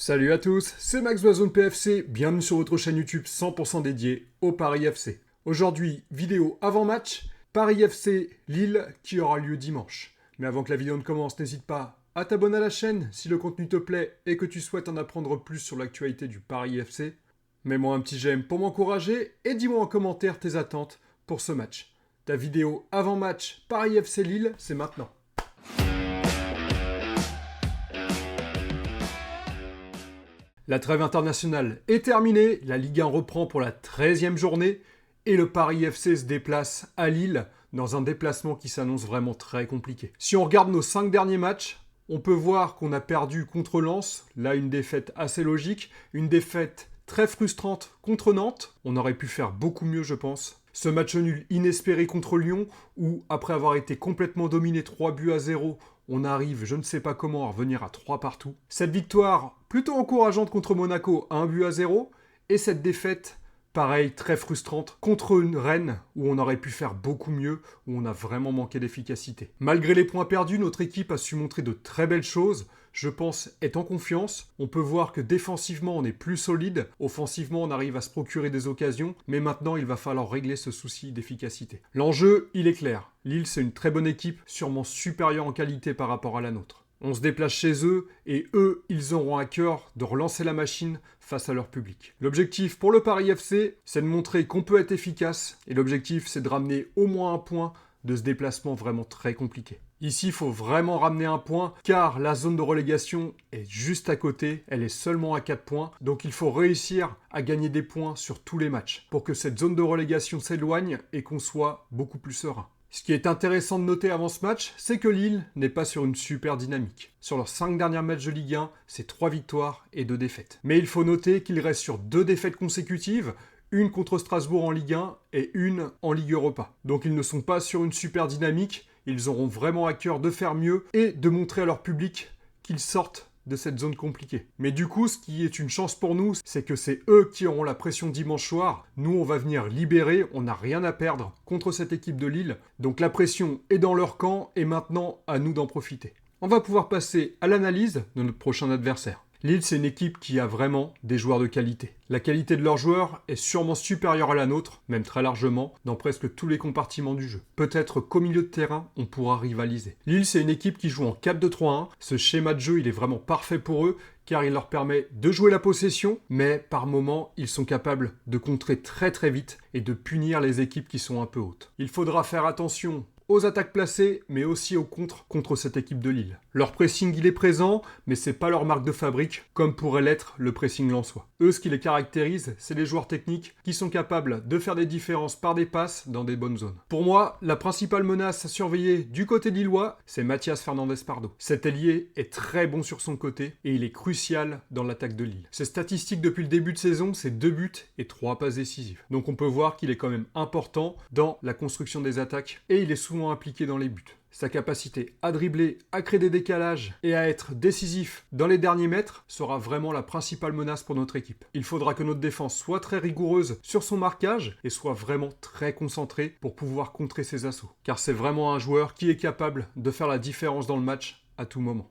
Salut à tous, c'est Max de la Zone PFC, bienvenue sur votre chaîne YouTube 100% dédiée au Paris FC. Aujourd'hui, vidéo avant-match, Paris FC Lille qui aura lieu dimanche. Mais avant que la vidéo ne commence, n'hésite pas à t'abonner à la chaîne si le contenu te plaît et que tu souhaites en apprendre plus sur l'actualité du Paris FC. Mets-moi un petit j'aime pour m'encourager et dis-moi en commentaire tes attentes pour ce match. Ta vidéo avant-match Paris FC Lille, c'est maintenant. La trêve internationale est terminée, la Ligue 1 reprend pour la 13e journée et le Paris FC se déplace à Lille dans un déplacement qui s'annonce vraiment très compliqué. Si on regarde nos 5 derniers matchs, on peut voir qu'on a perdu contre Lens, là une défaite assez logique, une défaite très frustrante contre Nantes, on aurait pu faire beaucoup mieux je pense. Ce match nul inespéré contre Lyon, où après avoir été complètement dominé 3-0, on arrive, je ne sais pas comment, à revenir à 3 partout. Cette victoire plutôt encourageante contre Monaco, 1-0, et cette défaite, pareil, très frustrante, contre une Rennes, où on aurait pu faire beaucoup mieux, où on a vraiment manqué d'efficacité. Malgré les points perdus, notre équipe a su montrer de très belles choses, je pense, est en confiance. On peut voir que défensivement, on est plus solide. Offensivement, on arrive à se procurer des occasions. Mais maintenant, il va falloir régler ce souci d'efficacité. L'enjeu, il est clair. Lille, c'est une très bonne équipe, sûrement supérieure en qualité par rapport à la nôtre. On se déplace chez eux et eux, ils auront à cœur de relancer la machine face à leur public. L'objectif pour le Paris FC, c'est de montrer qu'on peut être efficace. Et l'objectif, c'est de ramener au moins un point de ce déplacement vraiment très compliqué. Ici, il faut vraiment ramener un point, car la zone de relégation est juste à côté, elle est seulement à 4 points, donc il faut réussir à gagner des points sur tous les matchs, pour que cette zone de relégation s'éloigne et qu'on soit beaucoup plus serein. Ce qui est intéressant de noter avant ce match, c'est que Lille n'est pas sur une super dynamique. Sur leurs 5 derniers matchs de Ligue 1, c'est 3 victoires et 2 défaites. Mais il faut noter qu'ils restent sur 2 défaites consécutives, une contre Strasbourg en Ligue 1 et une en Ligue Europa. Donc ils ne sont pas sur une super dynamique, ils auront vraiment à cœur de faire mieux et de montrer à leur public qu'ils sortent de cette zone compliquée. Mais du coup, ce qui est une chance pour nous, c'est que c'est eux qui auront la pression dimanche soir. Nous, on va venir libérer, on n'a rien à perdre contre cette équipe de Lille. Donc la pression est dans leur camp et maintenant, à nous d'en profiter. On va pouvoir passer à l'analyse de notre prochain adversaire. Lille, c'est une équipe qui a vraiment des joueurs de qualité. La qualité de leurs joueurs est sûrement supérieure à la nôtre, même très largement, dans presque tous les compartiments du jeu. Peut-être qu'au milieu de terrain, on pourra rivaliser. Lille, c'est une équipe qui joue en 4-2-3-1. Ce schéma de jeu, il est vraiment parfait pour eux, car il leur permet de jouer la possession, mais par moments, ils sont capables de contrer très très vite et de punir les équipes qui sont un peu hautes. Il faudra faire attention aux attaques placées, mais aussi aux contres contre cette équipe de Lille. Leur pressing, il est présent, mais c'est pas leur marque de fabrique, comme pourrait l'être le pressing lensois. Eux, ce qui les caractérise, c'est les joueurs techniques qui sont capables de faire des différences par des passes dans des bonnes zones. Pour moi, la principale menace à surveiller du côté lillois, c'est Mathias Fernandez-Pardo. Cet ailier est très bon sur son côté et il est crucial dans l'attaque de Lille. Ses statistiques depuis le début de saison, c'est 2 buts et 3 passes décisives. Donc on peut voir qu'il est quand même important dans la construction des attaques et il est souvent impliqué dans les buts. Sa capacité à dribbler, à créer des décalages et à être décisif dans les derniers mètres sera vraiment la principale menace pour notre équipe. Il faudra que notre défense soit très rigoureuse sur son marquage et soit vraiment très concentrée pour pouvoir contrer ses assauts. Car c'est vraiment un joueur qui est capable de faire la différence dans le match à tout moment.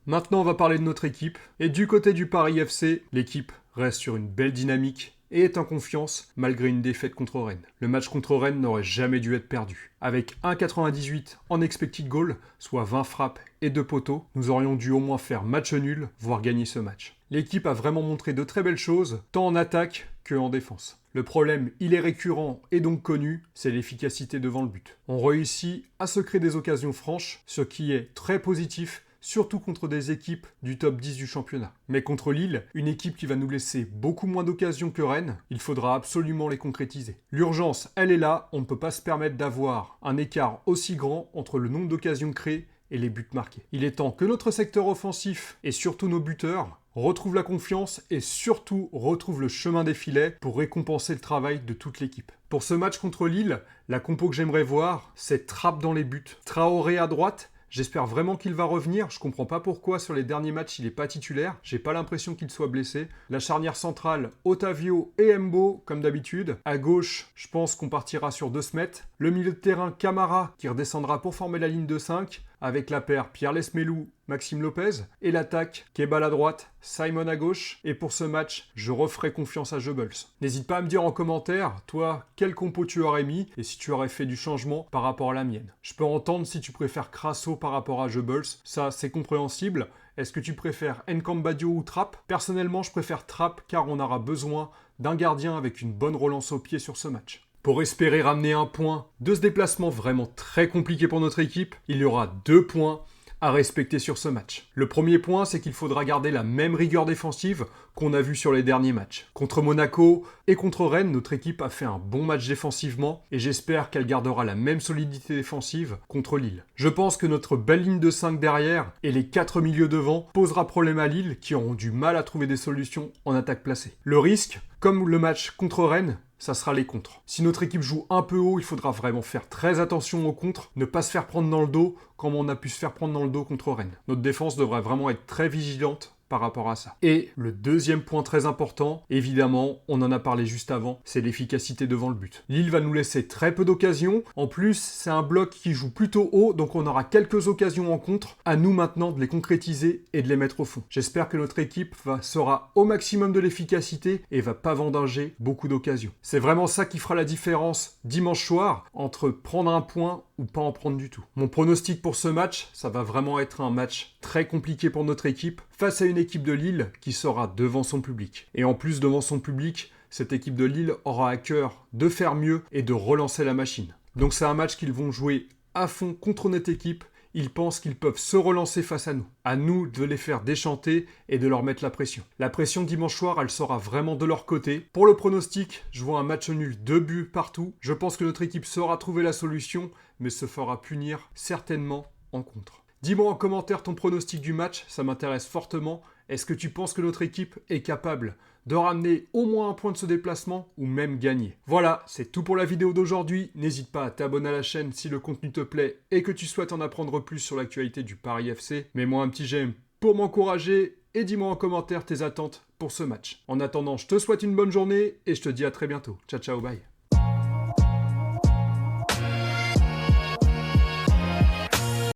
Maintenant, on va parler de notre équipe. Et du côté du Paris FC, l'équipe reste sur une belle dynamique et est en confiance malgré une défaite contre Rennes. Le match contre Rennes n'aurait jamais dû être perdu. Avec 1,98 en expected goal, soit 20 frappes et 2 poteaux, nous aurions dû au moins faire match nul, voire gagner ce match. L'équipe a vraiment montré de très belles choses, tant en attaque que en défense. Le problème, il est récurrent et donc connu, c'est l'efficacité devant le but. On réussit à se créer des occasions franches, ce qui est très positif, surtout contre des équipes du top 10 du championnat. Mais contre Lille, une équipe qui va nous laisser beaucoup moins d'occasions que Rennes, il faudra absolument les concrétiser. L'urgence, elle est là, on ne peut pas se permettre d'avoir un écart aussi grand entre le nombre d'occasions créées et les buts marqués. Il est temps que notre secteur offensif, et surtout nos buteurs, retrouvent la confiance et surtout retrouvent le chemin des filets pour récompenser le travail de toute l'équipe. Pour ce match contre Lille, la compo que j'aimerais voir, c'est Trapp dans les buts. Traoré à droite. J'espère vraiment qu'il va revenir. Je comprends pas pourquoi sur les derniers matchs il n'est pas titulaire. J'ai pas l'impression qu'il soit blessé. La charnière centrale, Otavio et Mbo, comme d'habitude. À gauche, je pense qu'on partira sur De Smet. Le milieu de terrain, Camara, qui redescendra pour former la ligne de 5. avec la paire Pierre Lesmelou, Maxime Lopez, et l'attaque Kebal à droite, Simon à gauche, et pour ce match, je referai confiance à Jebels. N'hésite pas à me dire en commentaire, toi, quel compo tu aurais mis, et si tu aurais fait du changement par rapport à la mienne. Je peux entendre si tu préfères Crasso par rapport à Jebels, ça c'est compréhensible. Est-ce que tu préfères Nkambadio ou Trapp? Personnellement, je préfère Trapp car on aura besoin d'un gardien avec une bonne relance au pied sur ce match. Pour espérer ramener un point de ce déplacement vraiment très compliqué pour notre équipe, il y aura 2 points à respecter sur ce match. Le premier point, c'est qu'il faudra garder la même rigueur défensive qu'on a vu sur les derniers matchs. Contre Monaco et contre Rennes, notre équipe a fait un bon match défensivement et j'espère qu'elle gardera la même solidité défensive contre Lille. Je pense que notre belle ligne de 5 derrière et les 4 milieux devant posera problème à Lille qui auront du mal à trouver des solutions en attaque placée. Le risque, comme le match contre Rennes, ça sera les contres. Si notre équipe joue un peu haut, il faudra vraiment faire très attention aux contres, ne pas se faire prendre dans le dos comme on a pu se faire prendre dans le dos contre Rennes. Notre défense devrait vraiment être très vigilante par rapport à ça. Et le deuxième point très important, évidemment, on en a parlé juste avant, c'est l'efficacité devant le but. Lille va nous laisser très peu d'occasions. En plus, c'est un bloc qui joue plutôt haut, donc on aura quelques occasions en contre. À nous maintenant de les concrétiser et de les mettre au fond. J'espère que notre équipe sera au maximum de l'efficacité et va pas vendanger beaucoup d'occasions. C'est vraiment ça qui fera la différence dimanche soir entre prendre un point ou pas en prendre du tout. Mon pronostic pour ce match, ça va vraiment être un match très compliqué pour notre équipe face à une équipe de Lille qui sera devant son public. Et en plus, devant son public, cette équipe de Lille aura à cœur de faire mieux et de relancer la machine. Donc c'est un match qu'ils vont jouer à fond contre notre équipe. Ils pensent qu'ils peuvent se relancer face à nous. À nous de les faire déchanter et de leur mettre la pression. La pression dimanche soir, elle sera vraiment de leur côté. Pour le pronostic, je vois un match nul, 2 buts partout. Je pense que notre équipe saura trouver la solution, mais se fera punir certainement en contre. Dis-moi en commentaire ton pronostic du match, ça m'intéresse fortement. Est-ce que tu penses que notre équipe est capable de ramener au moins un point de ce déplacement ou même gagner? Voilà, c'est tout pour la vidéo d'aujourd'hui. N'hésite pas à t'abonner à la chaîne si le contenu te plaît et que tu souhaites en apprendre plus sur l'actualité du Paris FC. Mets-moi un petit j'aime pour m'encourager et dis-moi en commentaire tes attentes pour ce match. En attendant, je te souhaite une bonne journée et je te dis à très bientôt. Ciao, ciao, bye.